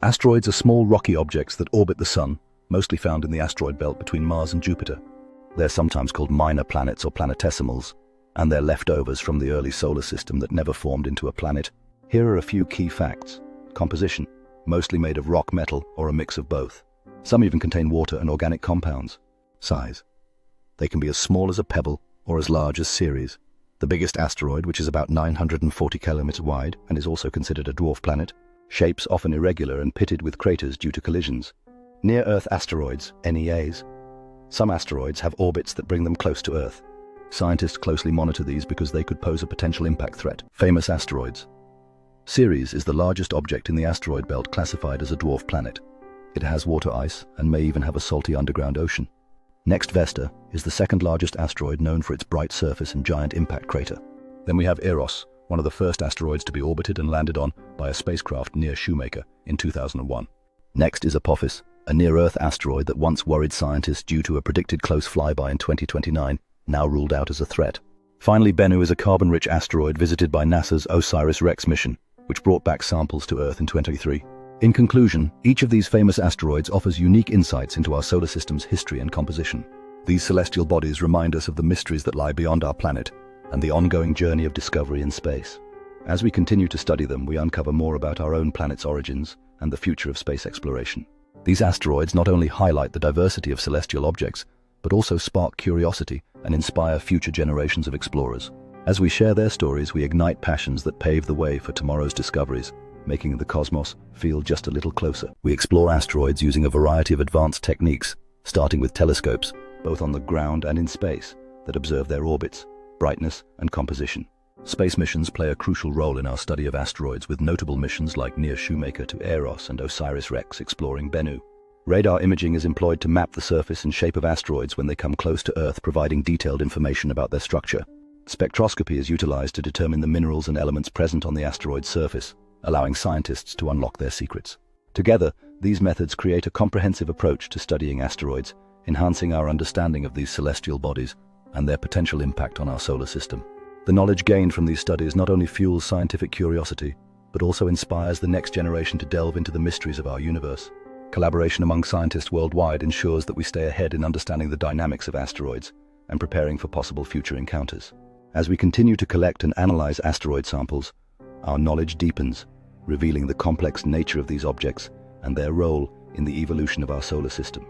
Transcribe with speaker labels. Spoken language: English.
Speaker 1: Asteroids are small rocky objects that orbit the Sun, mostly found in the asteroid belt between Mars and Jupiter. They're sometimes called minor planets or planetesimals, and they're leftovers from the early solar system that never formed into a planet. Here are a few key facts. Composition, mostly made of rock, metal, or a mix of both. Some even contain water and organic compounds. Size. They can be as small as a pebble or as large as Ceres. The biggest asteroid, which is about 940 kilometers wide and is also considered a dwarf planet. Shapes often irregular and pitted with craters due to collisions. Near-Earth asteroids, NEAs. Some asteroids have orbits that bring them close to Earth. Scientists closely monitor these because they could pose a potential impact threat. Famous asteroids. Ceres is the largest object in the asteroid belt classified as a dwarf planet. It has water ice and may even have a salty underground ocean. Next, Vesta is the second largest asteroid known for its bright surface and giant impact crater. Then we have Eros, one of the first asteroids to be orbited and landed on by a spacecraft near Shoemaker in 2001. Next is Apophis, a near-Earth asteroid that once worried scientists due to a predicted close flyby in 2029, now ruled out as a threat. Finally, Bennu is a carbon-rich asteroid visited by NASA's OSIRIS-REx mission, which brought back samples to Earth in 2023. In conclusion, each of these famous asteroids offers unique insights into our solar system's history and composition. These celestial bodies remind us of the mysteries that lie beyond our planet and the ongoing journey of discovery in space. As we continue to study them, we uncover more about our own planet's origins and the future of space exploration. These asteroids not only highlight the diversity of celestial objects, but also spark curiosity and inspire future generations of explorers. As we share their stories, we ignite passions that pave the way for tomorrow's discoveries, making the cosmos feel just a little closer. We explore asteroids using a variety of advanced techniques, starting with telescopes, both on the ground and in space, that observe their orbits, brightness, and composition. Space missions play a crucial role in our study of asteroids, with notable missions like near Shoemaker to Eros and OSIRIS-REx exploring Bennu. Radar imaging is employed to map the surface and shape of asteroids when they come close to Earth, providing detailed information about their structure. Spectroscopy is utilized to determine the minerals and elements present on the asteroid's surface, allowing scientists to unlock their secrets. Together, these methods create a comprehensive approach to studying asteroids, enhancing our understanding of these celestial bodies and their potential impact on our solar system. The knowledge gained from these studies not only fuels scientific curiosity, but also inspires the next generation to delve into the mysteries of our universe. Collaboration among scientists worldwide ensures that we stay ahead in understanding the dynamics of asteroids and preparing for possible future encounters. As we continue to collect and analyze asteroid samples, our knowledge deepens, revealing the complex nature of these objects and their role in the evolution of our solar system.